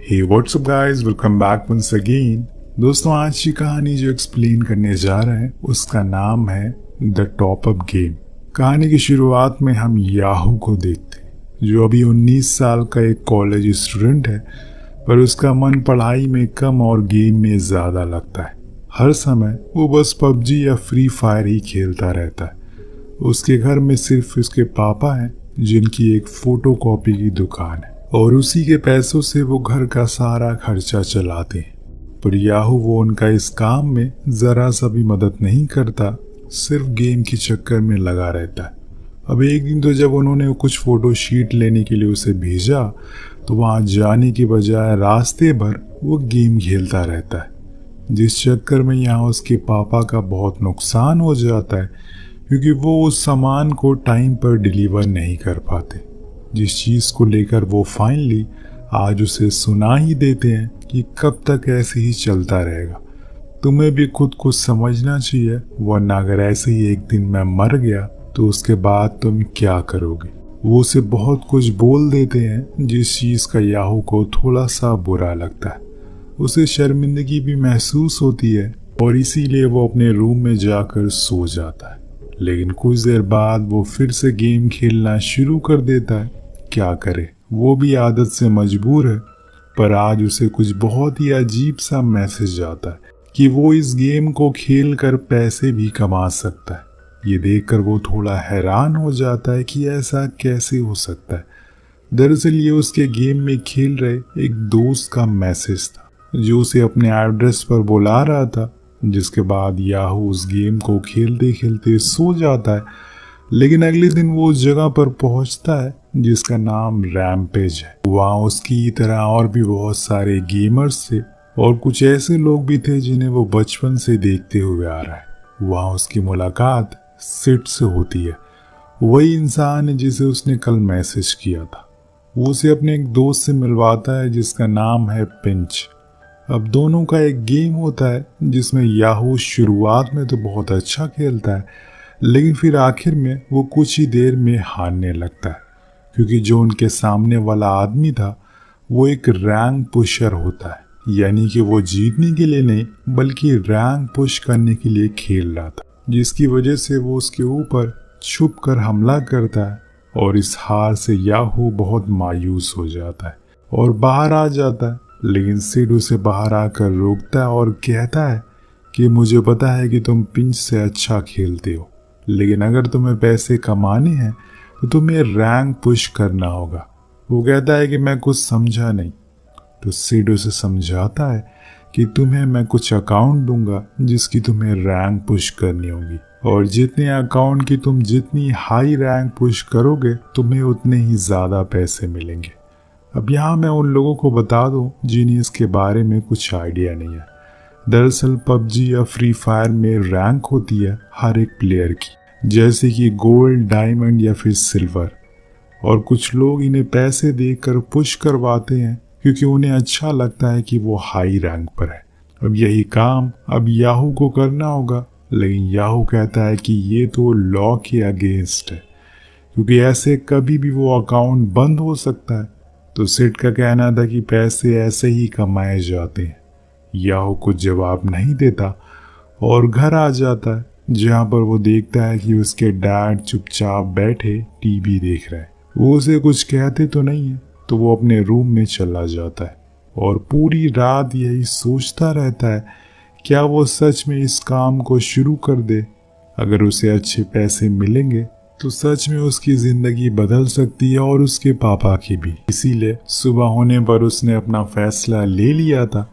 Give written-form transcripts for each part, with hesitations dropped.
हे what's up guys, welcome back once again. दोस्तों, आज की कहानी जो एक्सप्लेन करने जा रहे हैं उसका नाम है द टॉप अप गेम। कहानी की शुरुआत में हम याहू को देखते हैं जो अभी 19 साल का एक कॉलेज स्टूडेंट है, पर उसका मन पढ़ाई में कम और गेम में ज़्यादा लगता है। हर समय वो बस पबजी या फ्री फायर ही खेलता रहता है। उसके घर में सिर्फ उसके पापा हैं जिनकी एक फोटो कॉपी की दुकान है और उसी के पैसों से वो घर का सारा खर्चा चलाते हैं। पर याहू वो उनका इस काम में ज़रा सा भी मदद नहीं करता, सिर्फ गेम के चक्कर में लगा रहता है। अब एक दिन तो जब उन्होंने कुछ फ़ोटो शीट लेने के लिए उसे भेजा तो वहाँ जाने के बजाय रास्ते भर वो गेम खेलता रहता है, जिस चक्कर में यहाँ उसके पापा का बहुत नुकसान हो जाता है क्योंकि वो उस सामान को टाइम पर डिलीवर नहीं कर पाते, जिस चीज़ को लेकर वो फाइनली आज उसे सुना ही देते हैं कि कब तक ऐसे ही चलता रहेगा। तुम्हें भी खुद को समझना चाहिए, वरना अगर ऐसे ही एक दिन मैं मर गया तो उसके बाद तुम क्या करोगे। वो उसे बहुत कुछ बोल देते हैं जिस चीज़ का याहू को थोड़ा सा बुरा लगता है। उसे शर्मिंदगी भी महसूस होती है और इसीलिए वो अपने रूम में जाकर सो जाता है। लेकिन कुछ देर बाद वो फिर से गेम खेलना शुरू कर देता है। क्या करे, वो भी आदत से मजबूर है। पर आज उसे कुछ बहुत ही अजीब सा मैसेज आता है कि वो इस गेम को खेल कर पैसे भी कमा सकता है। ये देखकर वो थोड़ा हैरान हो जाता है कि ऐसा कैसे हो सकता है। दरअसल ये उसके गेम में खेल रहे एक दोस्त का मैसेज था जो उसे अपने एड्रेस पर बुला रहा था। जिसके बाद याहू उस गेम को खेलते खेलते सो जाता है। लेकिन अगले दिन वो उस जगह पर पहुंचता है जिसका नाम रैम्पेज है। वहाँ उसकी तरह और भी बहुत सारे गेमर्स थे और कुछ ऐसे लोग भी थे जिन्हें वो बचपन से देखते हुए आ रहा है। वहाँ उसकी मुलाकात सिड से होती है, वही इंसान है जिसे उसने कल मैसेज किया था। वो उसे अपने एक दोस्त से मिलवाता है जिसका नाम है पिंच। अब दोनों का एक गेम होता है जिसमें याहू शुरुआत में तो बहुत अच्छा खेलता है, लेकिन फिर आखिर में वो कुछ ही देर में हारने लगता है क्योंकि जो उनके सामने वाला आदमी था वो एक रैंक पुशर होता है। यानी कि वो जीतने के लिए नहीं बल्कि रैंक पुश करने के लिए खेल रहा था, जिसकी वजह से वो उसके ऊपर छुप कर हमला करता है और इस हार से याहू बहुत मायूस हो जाता है और बाहर आ जाता है। लेकिन सिड उसे बाहर आकर रोकता है और कहता है कि मुझे पता है कि तुम पिंच से अच्छा खेलते हो, लेकिन अगर तुम्हें पैसे कमाने हैं तो तुम्हें रैंक पुश करना होगा। वो कहता है कि मैं कुछ समझा नहीं। तो सिड उसे समझाता है कि तुम्हें मैं कुछ अकाउंट दूंगा जिसकी तुम्हें रैंक पुश करनी होगी और जितने अकाउंट की तुम जितनी हाई रैंक पुश करोगे तुम्हें उतने ही ज़्यादा पैसे मिलेंगे। अब यहाँ मैं उन लोगों को बता दूं जिन्हें इसके बारे में कुछ आइडिया नहीं है। दरअसल पबजी या फ्री फायर में रैंक होती है हर एक प्लेयर की, जैसे कि गोल्ड, डायमंड या फिर सिल्वर। और कुछ लोग इन्हें पैसे देकर पुश करवाते हैं क्योंकि उन्हें अच्छा लगता है कि वो हाई रैंक पर है। अब यही काम अब याहू को करना होगा, लेकिन याहू कहता है कि ये तो लॉ के अगेंस्ट है क्योंकि ऐसे कभी भी वो अकाउंट बंद हो सकता है। तो सिड का कहना था कि पैसे ऐसे ही कमाए जाते हैं। याहू कुछ जवाब नहीं देता और घर आ जाता है जहाँ पर वो देखता है कि उसके डैड चुपचाप बैठे टीवी देख रहे हैं। वो उसे कुछ कहते तो नहीं है, तो वो अपने रूम में चला जाता है और पूरी रात यही सोचता रहता है क्या वो सच में इस काम को शुरू कर दे। अगर उसे अच्छे पैसे मिलेंगे तो सच में उसकी जिंदगी बदल सकती है और उसके पापा की भी। इसीलिए सुबह होने पर उसने अपना फैसला ले लिया था।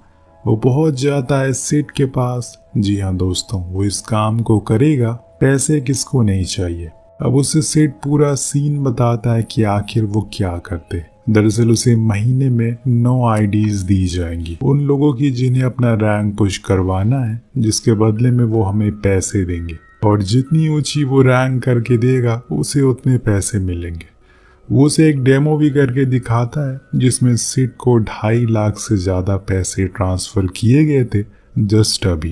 वो पहुंच जाता है सिड के पास। जी हाँ दोस्तों, वो इस काम को करेगा, पैसे किसको नहीं चाहिए। अब उसे सिड पूरा सीन बताता है कि आखिर वो क्या करते। दरअसल उसे महीने में 9 आईडीज दी जाएंगी उन लोगों की जिन्हें अपना रैंक पुश करवाना है, जिसके बदले में वो हमें पैसे देंगे और जितनी ऊंची वो रैंक करके देगा उसे उतने पैसे मिलेंगे। वो उसे एक डेमो भी करके दिखाता है जिसमें सिड को 2.5 लाख से ज़्यादा पैसे ट्रांसफ़र किए गए थे जस्ट अभी,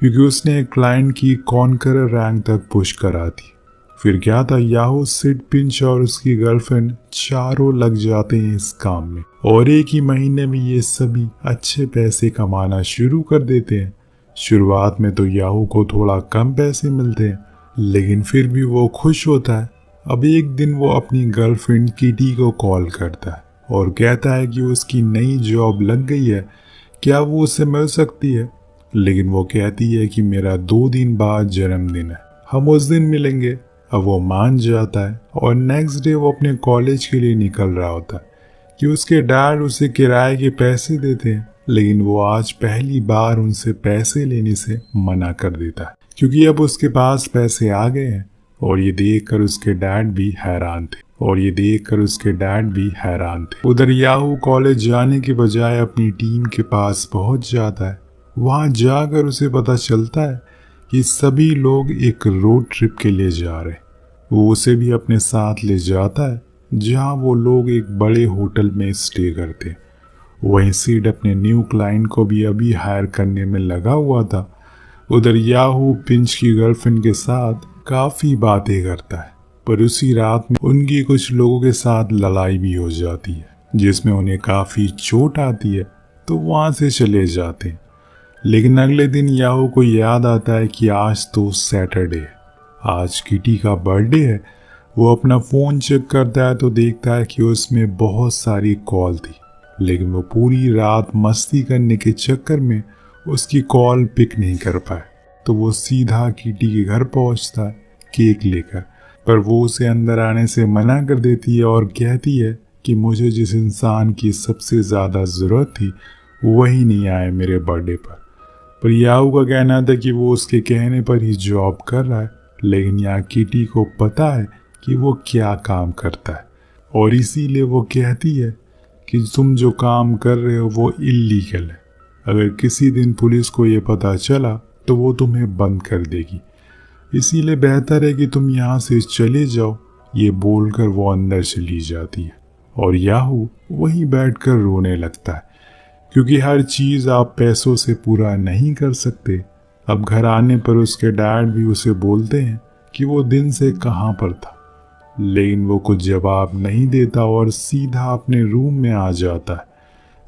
क्योंकि उसने एक क्लाइंट की कॉन्करर रैंक तक पुश करा थी। फिर क्या था, याहू, सिड, पिंच और उसकी गर्लफ्रेंड चारों लग जाते हैं इस काम में और एक ही महीने में ये सभी अच्छे पैसे कमाना शुरू कर देते हैं। शुरुआत में तो याहू को थोड़ा कम पैसे मिलते हैं, लेकिन फिर भी वो खुश होता है। अब एक दिन वो अपनी गर्लफ्रेंड किटी को कॉल करता है और कहता है कि उसकी नई जॉब लग गई है, क्या वो उससे मिल सकती है। लेकिन वो कहती है कि मेरा 2 दिन बाद जन्मदिन है, हम उस दिन मिलेंगे। अब वो मान जाता है और नेक्स्ट डे वो अपने कॉलेज के लिए निकल रहा होता है कि उसके डैड उसे किराए के पैसे देते हैं, लेकिन वो आज पहली बार उनसे पैसे लेने से मना कर देता है क्योंकि अब उसके पास पैसे आ गए हैं। और ये देखकर उसके डैड भी हैरान थे। उधर याहू कॉलेज जाने के बजाय अपनी टीम के पास पहुंच जाता है। वहां जाकर उसे पता चलता है कि सभी लोग एक रोड ट्रिप के लिए जा रहे हैं। वो उसे भी अपने साथ ले जाता है, जहां वो लोग एक बड़े होटल में स्टे करते हैं। वहीं सीड अपने न्यू क्लाइंट को भी अभी हायर करने में लगा हुआ था। उधर याहू पिंच की गर्लफ्रेंड के साथ काफी बातें करता है, पर उसी रात में उनकी कुछ लोगों के साथ लड़ाई भी हो जाती है, जिसमें उन्हें काफी चोट आती है, तो वहां से चले जाते हैं। लेकिन अगले दिन याहू को याद आता है कि आज तो सैटरडे है, आज किटी का बर्थडे है। वो अपना फोन चेक करता है तो देखता है कि उसमें बहुत सारी कॉल थी, लेकिन वो पूरी रात मस्ती करने के चक्कर में उसकी कॉल पिक नहीं कर पाए। तो वो सीधा किटी के घर पहुंचता है केक लेकर, पर वो उसे अंदर आने से मना कर देती है और कहती है कि मुझे जिस इंसान की सबसे ज़्यादा ज़रूरत थी वही नहीं आए मेरे बर्थडे पर याहू का कहना था कि वो उसके कहने पर ही जॉब कर रहा है, लेकिन यहाँ किटी को पता है कि वो क्या काम करता है और इसीलिए वो कहती है कि तुम जो काम कर रहे हो वो इल्लीगल है। अगर किसी दिन पुलिस को ये पता चला तो वो तुम्हें बंद कर देगी, इसीलिए बेहतर है कि तुम यहाँ से चले जाओ। ये बोलकर वो अंदर चली जाती है और याहू वहीं बैठकर रोने लगता है क्योंकि हर चीज़ आप पैसों से पूरा नहीं कर सकते। अब घर आने पर उसके डैड भी उसे बोलते हैं कि वो दिन से कहाँ पर था, लेकिन वो कुछ जवाब नहीं देता और सीधा अपने रूम में आ जाता है,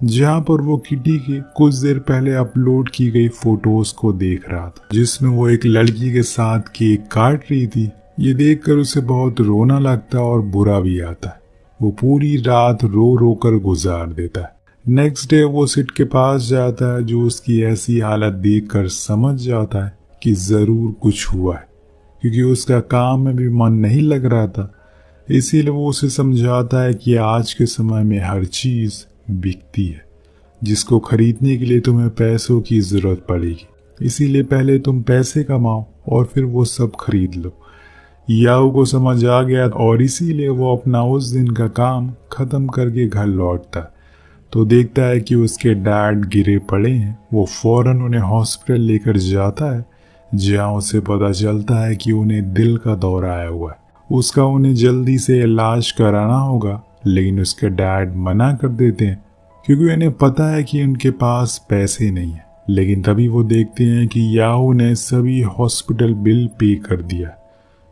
जहाँ पर वो किटी के कुछ देर पहले अपलोड की गई फोटोज को देख रहा था, जिसमें वो एक लड़की के साथ केक काट रही थी। ये देखकर उसे बहुत रोना लगता है और बुरा भी आता है। वो पूरी रात रो रो कर गुजार देता है। नेक्स्ट डे वो सिड के पास जाता है, जो उसकी ऐसी हालत देखकर समझ जाता है कि जरूर कुछ हुआ है, क्योंकि उसका काम में भी मन नहीं लग रहा था। इसीलिए वो उसे समझाता है कि आज के समय में हर चीज बिकती है, जिसको खरीदने के लिए तुम्हें पैसों की जरूरत पड़ेगी, इसीलिए पहले तुम पैसे कमाओ और फिर वो सब खरीद लो। याहू को समझ आ गया और इसीलिए वो अपना उस दिन का काम खत्म करके घर लौटता है तो देखता है कि उसके डैड गिरे पड़े हैं। वो फौरन उन्हें हॉस्पिटल लेकर जाता है, जहां उसे पता चलता है कि उन्हें दिल का दौरा आया हुआ है। उसका उन्हें जल्दी से इलाज कराना होगा, लेकिन उसके डैड मना कर देते हैं क्योंकि उन्हें पता है कि उनके पास पैसे नहीं है। लेकिन तभी वो देखते हैं कि याहू ने सभी हॉस्पिटल बिल पे कर दिया,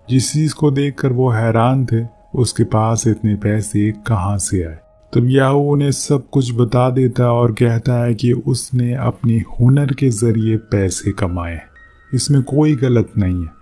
जिस चीज को देखकर वो हैरान थे, उसके पास इतने पैसे कहाँ से आए। तब याहू उन्हें सब कुछ बता देता और कहता है कि उसने अपने हुनर के जरिए पैसे कमाए, इसमें कोई गलत नहीं है।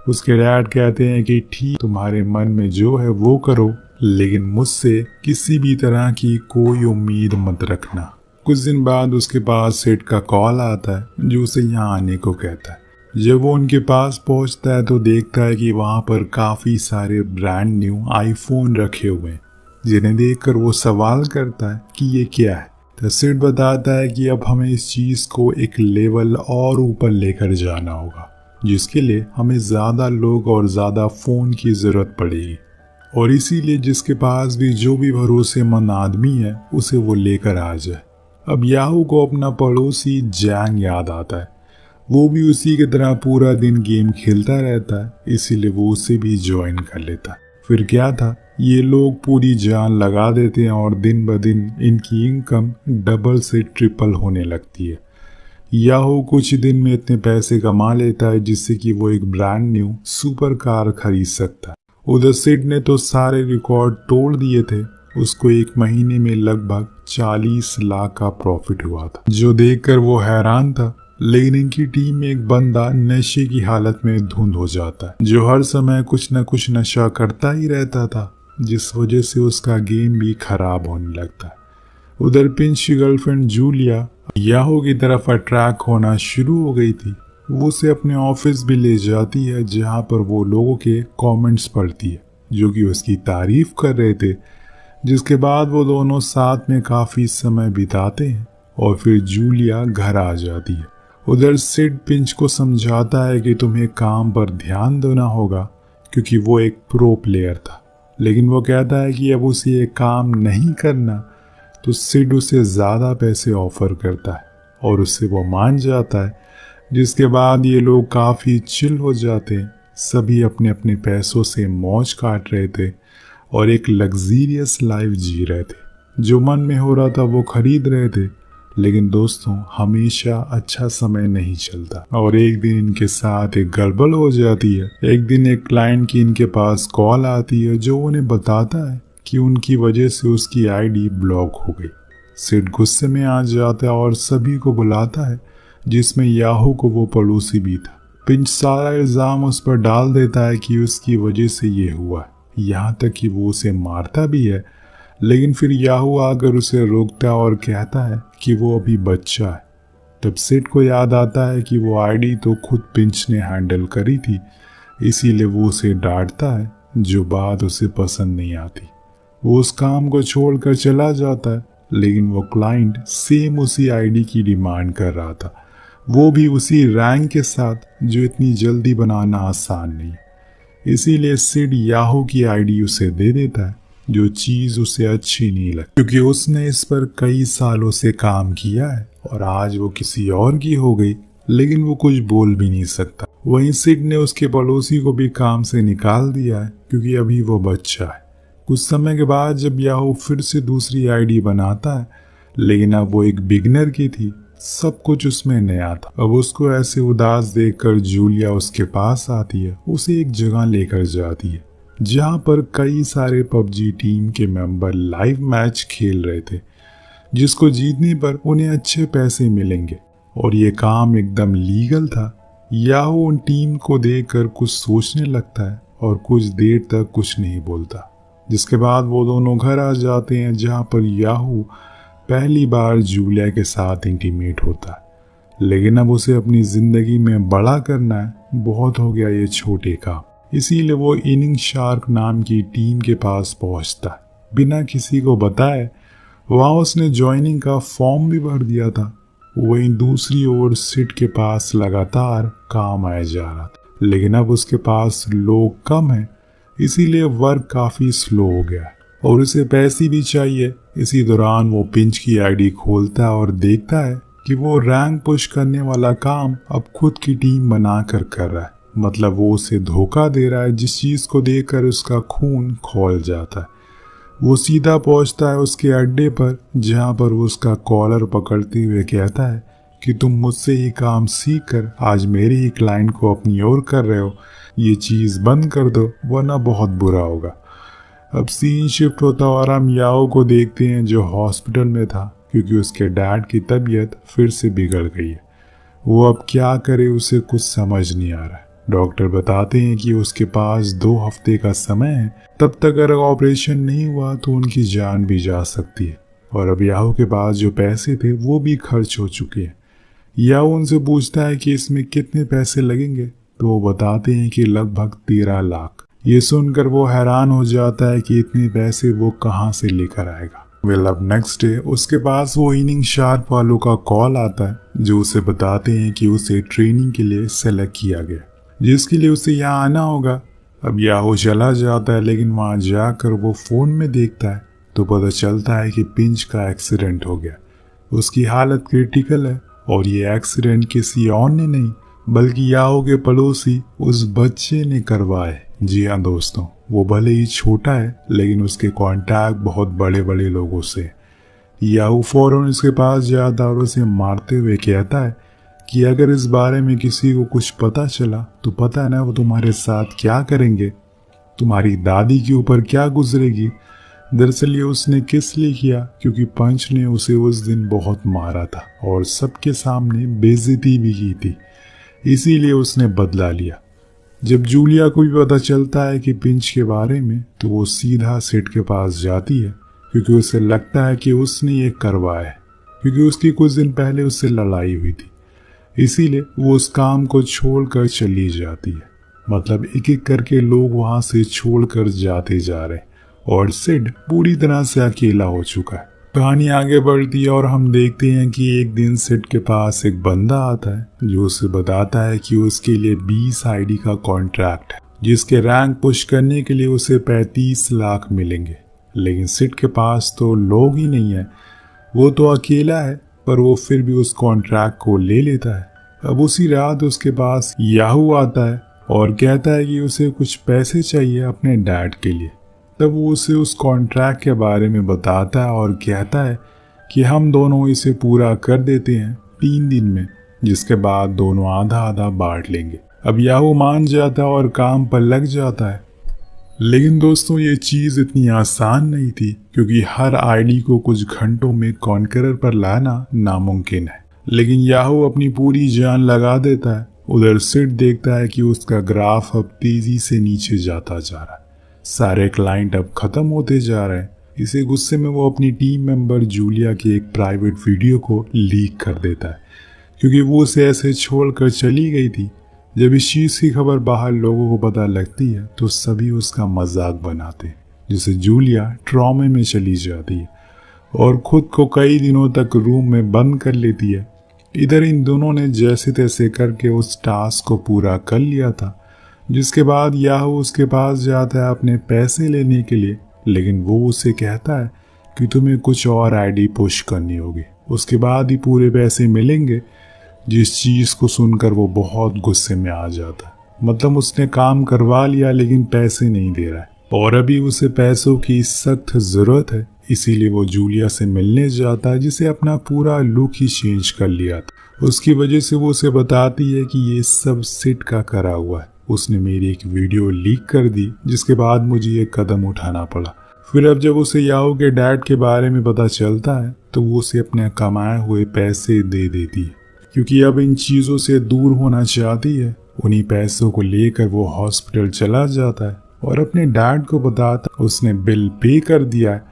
उसके डैड कहते हैं कि ठीक, तुम्हारे मन में जो है वो करो, लेकिन मुझसे किसी भी तरह की कोई उम्मीद मत रखना। कुछ दिन बाद उसके पास सेठ का कॉल आता है, जो उसे यहाँ आने को कहता है। जब वो उनके पास पहुंचता है तो देखता है कि वहां पर काफी सारे ब्रांड न्यू आईफोन रखे हुए हैं, जिन्हें देखकर वो सवाल करता है कि ये क्या है। तो सेठ बताता है कि अब हमें इस चीज को एक लेवल और ऊपर लेकर जाना होगा, जिसके लिए हमें ज्यादा लोग और ज्यादा फोन की जरूरत पड़ेगी, और इसीलिए जिसके पास भी जो भी भरोसेमंद आदमी है उसे वो लेकर आ जाए। अब याहू को अपना पड़ोसी जैंग याद आता है। वो भी उसी की तरह पूरा दिन गेम खेलता रहता है, इसीलिए वो उसे भी ज्वाइन कर लेता है। फिर क्या था, ये लोग पूरी जान लगा देते हैं और दिन ब दिन इनकी इनकम डबल से ट्रिपल होने लगती है। याहू कुछ ही दिन में इतने पैसे कमा लेता है जिससे कि वो एक ब्रांड न्यू सुपर कार खरीद सकता है। उधर सिड ने तो सारे रिकॉर्ड तोड़ दिए थे। उसको एक महीने में लगभग 40 लाख का प्रॉफिट हुआ था, जो देखकर वो हैरान था। लेकिन इनकी टीम में एक बंदा नशे की हालत में धुंध हो जाता है, जो हर समय कुछ न कुछ नशा करता ही रहता था, जिस वजह से उसका गेम भी खराब होने लगता है। उधर पिंच की गर्लफ्रेंड जूलिया याहू की तरफ अट्रैक्ट होना शुरू हो गई थी। वो उसे अपने ऑफिस भी ले जाती है, जहाँ पर वो लोगों के कमेंट्स पढ़ती है जो कि उसकी तारीफ कर रहे थे। जिसके बाद वो दोनों साथ में काफी समय बिताते हैं और फिर जूलिया घर आ जाती है। उधर सिड पिंच को समझाता है कि तुम्हें काम पर ध्यान देना होगा, क्योंकि वो एक प्रो प्लेयर था। लेकिन वो कहता है कि अब उसे ये काम नहीं करना, तो सिड उसे ज़्यादा पैसे ऑफर करता है और उससे वो मान जाता है। जिसके बाद ये लोग काफ़ी चिल हो जाते हैं। सभी अपने अपने पैसों से मौज काट रहे थे और एक लग्जीरियस लाइफ जी रहे थे। जो मन में हो रहा था वो खरीद रहे थे। लेकिन दोस्तों, हमेशा अच्छा समय नहीं चलता और एक दिन इनके साथ एक गड़बड़ हो जाती है। एक दिन एक क्लाइंट की इनके पास कॉल आती है, जो उन्हें बताता है कि उनकी वजह से उसकी आईडी ब्लॉक हो गई। सिड गुस्से में आ जाता है और सभी को बुलाता है, जिसमें याहू को वो पड़ोसी भी था। पिंच सारा इल्जाम उस पर डाल देता है कि उसकी वजह से ये हुआ है, यहाँ तक कि वो उसे मारता भी है। लेकिन फिर याहू आकर उसे रोकता है और कहता है कि वो अभी बच्चा है। तब सिड को याद आता है कि वो आईडी तो खुद पिंच ने हैंडल करी थी, इसीलिए वो उसे डांटता है, जो बात उसे पसंद नहीं आती। वो उस काम को छोड़कर चला जाता है। लेकिन वो क्लाइंट सेम उसी आईडी की डिमांड कर रहा था, वो भी उसी रैंक के साथ, जो इतनी जल्दी बनाना आसान नहीं है। इसीलिए सिड याहू की आईडी उसे दे देता है, जो चीज़ उसे अच्छी नहीं लगती, क्योंकि उसने इस पर कई सालों से काम किया है और आज वो किसी और की हो गई। लेकिन वो कुछ बोल भी नहीं सकता। वहीं सिड ने उसके पड़ोसी को भी काम से निकाल दिया है, क्योंकि अभी वो बच्चा है। कुछ समय के बाद जब याहू फिर से दूसरी आईडी बनाता है, लेकिन अब वो एक बिगनर की थी, सब कुछ उसमें नया था। अब उसको ऐसे उदास देखकर जूलिया उसके पास आती है, उसे एक जगह लेकर जाती है जहां पर कई सारे पबजी टीम के मेंबर लाइव मैच खेल रहे थे, जिसको जीतने पर उन्हें अच्छे पैसे मिलेंगे और ये काम एकदम लीगल था। याहू उन टीम को देखकर कुछ सोचने लगता है और कुछ देर तक कुछ नहीं बोलता। जिसके बाद वो दोनों घर आ जाते हैं, जहां पर याहू पहली बार जूलिया के साथ इंटीमेट होता है। लेकिन अब उसे अपनी जिंदगी में बड़ा करना है, बहुत हो गया ये छोटे काम। इसीलिए वो इनिंग शार्क नाम की टीम के पास पहुंचता है बिना किसी को बताए। वहां उसने ज्वाइनिंग का फॉर्म भी भर दिया था। वहीं दूसरी ओर सिड के पास लगातार काम आया जा रहा था, लेकिन अब उसके पास लोग कम हैं, इसीलिए वर्क काफी स्लो हो गया और उसे पैसे भी चाहिए। इसी दौरान वो पिंच की आईडी खोलता है और देखता है कि वो रैंक पुश करने वाला काम अब खुद की टीम बनाकर कर रहा है। मतलब वो उसे धोखा दे रहा है, जिस चीज को देखकर उसका खून खौल जाता है। वो सीधा पहुंचता है उसके अड्डे पर, जहां पर वो उसका कॉलर पकड़ते हुए कहता है कि तुम मुझसे ही काम सीख कर आज मेरे ही क्लाइंट को अपनी ओर कर रहे हो। ये चीज बंद कर दो, वरना बहुत बुरा होगा। अब सीन शिफ्ट होता और हम याओ को देखते हैं, जो हॉस्पिटल में था, क्योंकि उसके डैड की तबीयत फिर से बिगड़ गई है। वो अब क्या करे, उसे कुछ समझ नहीं आ रहा है। डॉक्टर बताते हैं कि उसके पास 2 हफ्ते का समय है, तब तक अगर ऑपरेशन नहीं हुआ तो उनकी जान भी जा सकती है। और अब याहू के पास जो पैसे थे वो भी खर्च हो चुके हैं। याहू उनसे पूछता है कि इसमें कितने पैसे लगेंगे, तो वो बताते हैं कि लगभग 13 लाख। ये सुनकर वो हैरान हो जाता है कि इतने पैसे वो कहाँ से लेकर आएगा। अब नेक्स्ट डे उसके पास वो इनिंग शार्क वालों का कॉल आता है, जो उसे बताते हैं कि उसे ट्रेनिंग के लिए सेलेक्ट किया गया, जिसके लिए उसे यहाँ आना होगा। अब याहू चला जाता है, लेकिन वहाँ जाकर वो फोन में देखता है तो पता चलता है कि पिंच का एक्सीडेंट हो गया। उसकी हालत क्रिटिकल है और ये एक्सीडेंट किसी और ने नहीं, बल्कि याहू के पड़ोसी उस बच्चे ने करवाए। जी हाँ दोस्तों, वो भले ही छोटा है, लेकिन उसके कॉन्टैक्ट बहुत बड़े बड़े लोगों से। याहू फौरन उसके पास जाता और उसे मारते हुए कहता है कि अगर इस बारे में किसी को कुछ पता चला तो पता है ना वो तुम्हारे साथ क्या करेंगे, तुम्हारी दादी के ऊपर क्या गुजरेगी। दरअसल ये उसने किस लिए किया, क्योंकि पंच ने उसे उस दिन बहुत मारा था और सबके सामने बेइज्जती भी की थी, इसीलिए उसने बदला लिया। जब जूलिया को भी पता चलता है कि पिंच के बारे में तो वो सीधा सिड के पास जाती है, क्योंकि उसे लगता है कि उसने ये करवाया है, क्योंकि उसकी कुछ दिन पहले उससे लड़ाई हुई थी। इसीलिए वो उस काम को छोड़कर चली जाती है। मतलब एक एक करके लोग वहां से छोड़कर जाते जा रहे हैं और सिड पूरी तरह से अकेला हो चुका है। कहानी आगे बढ़ती है और हम देखते हैं कि एक दिन सिड के पास एक बंदा आता है जो उसे बताता है कि उसके लिए 20 आईडी का कॉन्ट्रैक्ट है, जिसके रैंक पुश करने के लिए उसे 35 लाख मिलेंगे। लेकिन सिड के पास तो लोग ही नहीं है, वो तो अकेला है, पर वो फिर भी उस कॉन्ट्रैक्ट को ले लेता है। अब उसी रात उसके पास याहू आता है और कहता है कि उसे कुछ पैसे चाहिए अपने डैड के लिए। तब वो उसे उस कॉन्ट्रैक्ट के बारे में बताता है और कहता है कि हम दोनों इसे पूरा कर देते हैं 3 दिन में, जिसके बाद दोनों आधा आधा बांट लेंगे। अब याहू मान जाता है और काम पर लग जाता है। लेकिन दोस्तों ये चीज़ इतनी आसान नहीं थी, क्योंकि हर आईडी को कुछ घंटों में कॉन्करर पर लाना नामुमकिन है। लेकिन याहू अपनी पूरी जान लगा देता है। उधर सिड देखता है कि उसका ग्राफ अब तेजी से नीचे जाता जा रहा है, सारे क्लाइंट अब खत्म होते जा रहे हैं। इसे गुस्से में वो अपनी टीम मेंबर जूलिया के एक प्राइवेट वीडियो को लीक कर देता है, क्योंकि वो उसे ऐसे छोड़कर चली गई थी। जब इस चीज़ की खबर बाहर लोगों को पता लगती है तो सभी उसका मजाक बनाते हैं, जिससे जूलिया ट्रॉमे में चली जाती है और खुद को कई दिनों तक रूम में बंद कर लेती है। इधर इन दोनों ने जैसे तैसे करके उस टास्क को पूरा कर लिया था, जिसके बाद याहू उसके पास जाता है अपने पैसे लेने के लिए। लेकिन वो उसे कहता है कि तुम्हें कुछ और आईडी पुश करनी होगी, उसके बाद ही पूरे पैसे मिलेंगे। जिस चीज़ को सुनकर वो बहुत गुस्से में आ जाता है। मतलब उसने काम करवा लिया लेकिन पैसे नहीं दे रहा है और अभी उसे पैसों की सख्त ज़रूरत है। इसीलिए वो जूलिया से मिलने जाता है, जिसे अपना पूरा लुक ही चेंज कर लिया था। उसकी वजह से वो उसे बताती है कि ये सब सिड का करा हुआ है, उसने मेरी एक वीडियो लीक कर दी, जिसके बाद मुझे ये कदम उठाना पड़ा। फिर अब जब उसे याहू के डैड के बारे में पता चलता है तो वो उसे अपने कमाए हुए पैसे दे देती है, क्योंकि अब इन चीज़ों से दूर होना चाहती है। उन्हीं पैसों को लेकर वो हॉस्पिटल चला जाता है और अपने डैड को बताता है उसने बिल पे कर दिया है।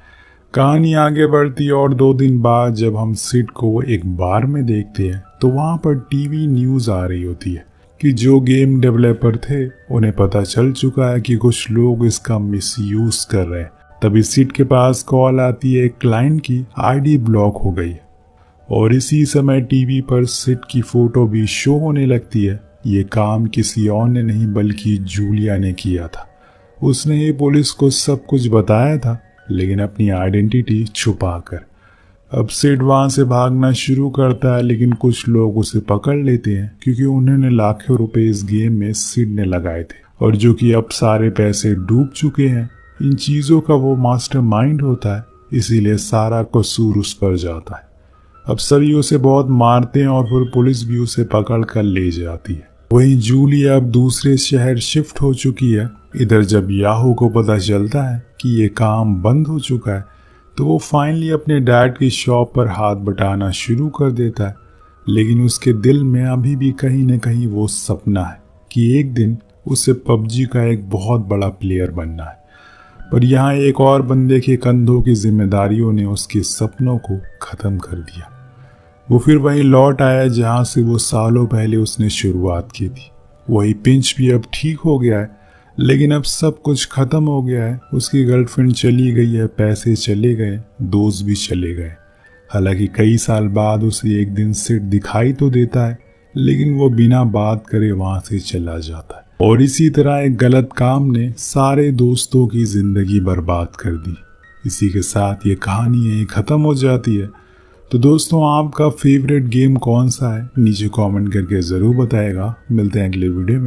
कहानी आगे बढ़ती है और 2 दिन बाद जब हम सिड को एक बार में देखते हैं तो वहाँ पर टीवी न्यूज़ आ रही होती है कि जो गेम डेवलपर थे उन्हें पता चल चुका है कि कुछ लोग इसका मिसयूज कर रहे हैं। तभी सिड के पास कॉल आती है, एक क्लाइंट की आईडी ब्लॉक हो गई है और इसी समय टीवी पर सिड की फोटो भी शो होने लगती है। ये काम किसी और ने नहीं बल्कि जूलिया ने किया था। उसने ही पुलिस को सब कुछ बताया था, लेकिन अपनी आइडेंटिटी छुपाकर। अब सिड वहां से भागना शुरू करता है, लेकिन कुछ लोग उसे पकड़ लेते हैं, क्योंकि उन्होंने लाखों रुपए इस गेम में सिड ने लगाए थे और जो कि अब सारे पैसे डूब चुके हैं। इन चीजों का वो मास्टरमाइंड होता है, इसीलिए सारा कसूर उस पर जाता है। अब सभी उसे बहुत मारते हैं और फिर पुलिस भी उसे पकड़ कर ले जाती है। वहीं जूलिया अब दूसरे शहर शिफ्ट हो चुकी है। इधर जब याहू को पता चलता है कि ये काम बंद हो चुका है तो वो फाइनली अपने डैड की शॉप पर हाथ बटाना शुरू कर देता है। लेकिन उसके दिल में अभी भी कहीं न कहीं वो सपना है कि एक दिन उसे पबजी का एक बहुत बड़ा प्लेयर बनना है। पर यहाँ एक और बंदे के कंधों की जिम्मेदारियों ने उसके सपनों को ख़त्म कर दिया। वो फिर वहीं लौट आया जहाँ से वो सालों पहले उसने शुरुआत की थी। वही पिंच भी अब ठीक हो गया है, लेकिन अब सब कुछ ख़त्म हो गया है। उसकी गर्लफ्रेंड चली गई है, पैसे चले गए, दोस्त भी चले गए। हालांकि कई साल बाद उसे एक दिन सिड दिखाई तो देता है, लेकिन वो बिना बात करे वहाँ से चला जाता है। और इसी तरह एक गलत काम ने सारे दोस्तों की ज़िंदगी बर्बाद कर दी। इसी के साथ ये कहानी यहीं ख़त्म हो जाती है। तो दोस्तों, आपका फेवरेट गेम कौन सा है नीचे कमेंट करके ज़रूर बताएगा। मिलते हैं अगले वीडियो में।